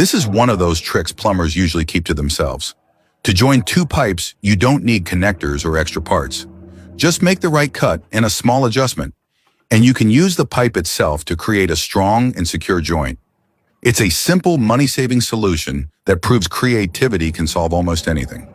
This is one of those tricks plumbers usually keep to themselves. To join two pipes, you don't need connectors or extra parts. Just make the right cut and a small adjustment, and you can use the pipe itself to create a strong and secure joint. It's a simple money-saving solution that proves creativity can solve almost anything.